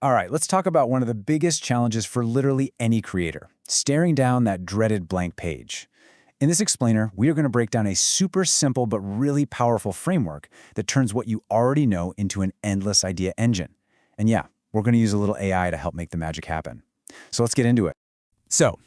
All right, let's talk about one of the biggest challenges for literally any creator, staring down that dreaded blank page. In this explainer, we are going to break down a super simple but really powerful framework that turns what you already know into an endless idea engine. And yeah, we're going to use a little AI to help make the magic happen. So let's get into it. So,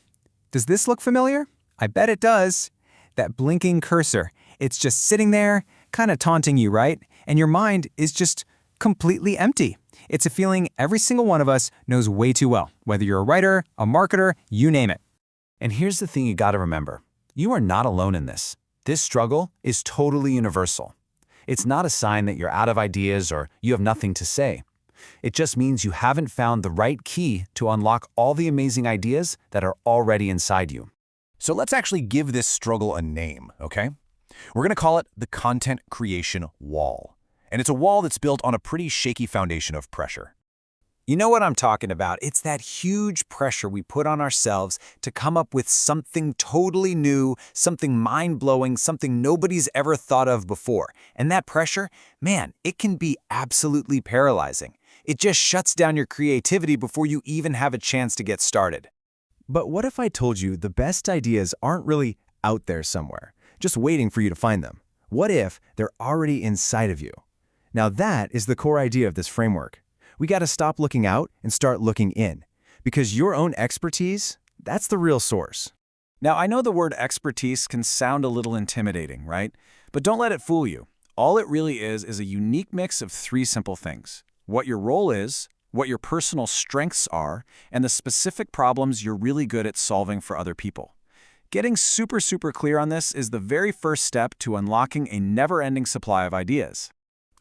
does this look familiar? I bet it does. That blinking cursor, it's just sitting there, kind of taunting you, right? And your mind is just completely empty. It's a feeling every single one of us knows way too well, whether you're a writer, a marketer, you name it. And here's the thing you gotta remember. You are not alone in this. This struggle is totally universal. It's not a sign that you're out of ideas or you have nothing to say. It just means you haven't found the right key to unlock all the amazing ideas that are already inside you. So let's actually give this struggle a name, okay? We're gonna call it the content creation wall. And it's a wall that's built on a pretty shaky foundation of pressure. You know what I'm talking about? It's that huge pressure we put on ourselves to come up with something totally new, something mind-blowing, something nobody's ever thought of before. And that pressure, man, it can be absolutely paralyzing. It just shuts down your creativity before you even have a chance to get started. But what if I told you the best ideas aren't really out there somewhere, just waiting for you to find them? What if they're already inside of you? Now that is the core idea of this framework. We got to stop looking out and start looking in, because your own expertise, that's the real source. Now, I know the word expertise can sound a little intimidating, right? But don't let it fool you. All it really is a unique mix of three simple things: what your role is, what your personal strengths are, and the specific problems you're really good at solving for other people. Getting super clear on this is the very first step to unlocking a never-ending supply of ideas.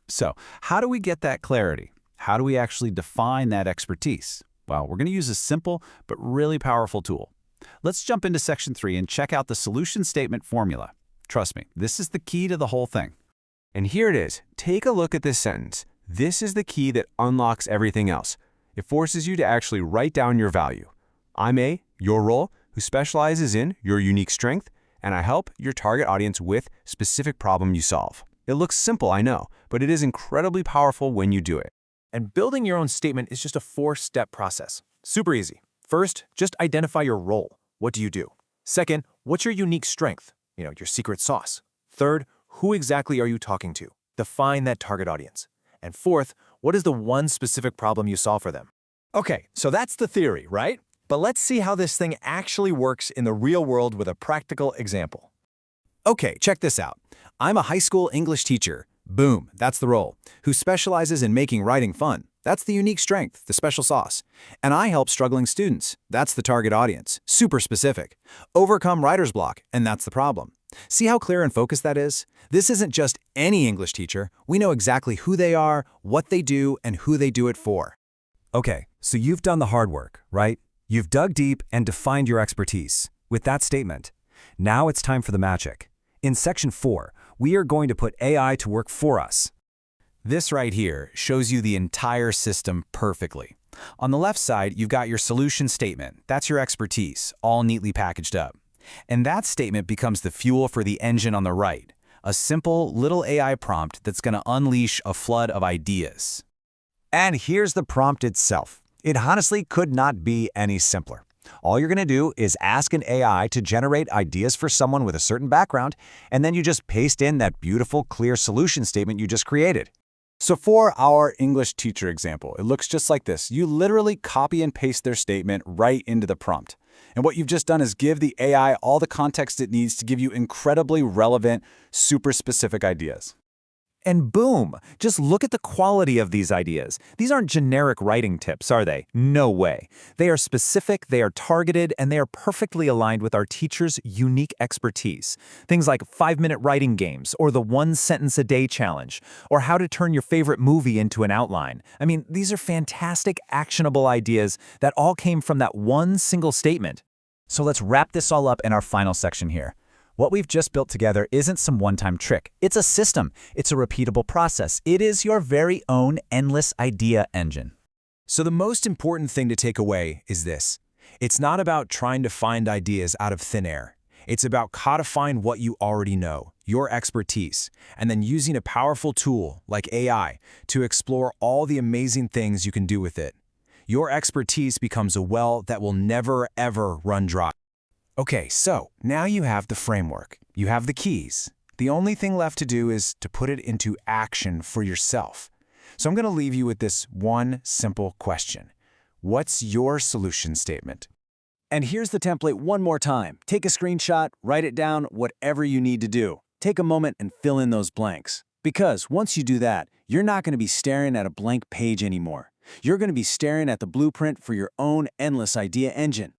So, how do we get that clarity? How do we actually define that expertise? Well, we're going to use a simple but really powerful tool. Let's jump into section 3 and check out the solution statement formula. Trust me, this is the key to the whole thing. And here it is. Take a look at this sentence. This is the key that unlocks everything else. It forces you to actually write down your value. I'm your role, who specializes in your unique strength, and I help your target audience with specific problem you solve. It looks simple, I know, but it is incredibly powerful when you do it. And building your own statement is just a 4-step process. Super easy. First, just identify your role. What do you do? Second, what's your unique strength? Your secret sauce. Third, who exactly are you talking to? Define that target audience. And fourth, what is the one specific problem you solve for them? Okay, so that's the theory, right? But let's see how this thing actually works in the real world with a practical example. Okay, check this out. I'm a high school English teacher. Boom, that's the role. Who specializes in making writing fun. That's the unique strength, the special sauce. And I help struggling students. That's the target audience. Super specific. Overcome writer's block, and that's the problem. See how clear and focused that is? This isn't just any English teacher. We know exactly who they are, what they do, and who they do it for. Okay, so you've done the hard work, right? You've dug deep and defined your expertise with that statement. Now it's time for the magic. In section 4, we are going to put AI to work for us. This right here shows you the entire system perfectly. On the left side, you've got your solution statement. That's your expertise, all neatly packaged up. And that statement becomes the fuel for the engine on the right, a simple little AI prompt that's going to unleash a flood of ideas. And here's the prompt itself. It honestly could not be any simpler. All you're going to do is ask an AI to generate ideas for someone with a certain background, and then you just paste in that beautiful, clear solution statement you just created. So for our English teacher example, it looks just like this. You literally copy and paste their statement right into the prompt. And what you've just done is give the AI all the context it needs to give you incredibly relevant, super specific ideas. And boom, just look at the quality of these ideas. These aren't generic writing tips, are they? No way. They are specific, they are targeted, and they are perfectly aligned with our teacher's unique expertise. Things like 5-minute writing games, or the 1-sentence-a-day challenge, or how to turn your favorite movie into an outline. I mean, these are fantastic, actionable ideas that all came from that one single statement. So let's wrap this all up in our final section here. What we've just built together isn't some one-time trick. It's a system. It's a repeatable process. It is your very own endless idea engine. So the most important thing to take away is this. It's not about trying to find ideas out of thin air. It's about codifying what you already know, your expertise, and then using a powerful tool like AI to explore all the amazing things you can do with it. Your expertise becomes a well that will never, ever run dry. Okay, so now you have the framework. You have the keys. The only thing left to do is to put it into action for yourself. So I'm going to leave you with this one simple question. What's your solution statement? And here's the template one more time. Take a screenshot, write it down, whatever you need to do. Take a moment and fill in those blanks. Because once you do that, you're not going to be staring at a blank page anymore. You're going to be staring at the blueprint for your own endless idea engine.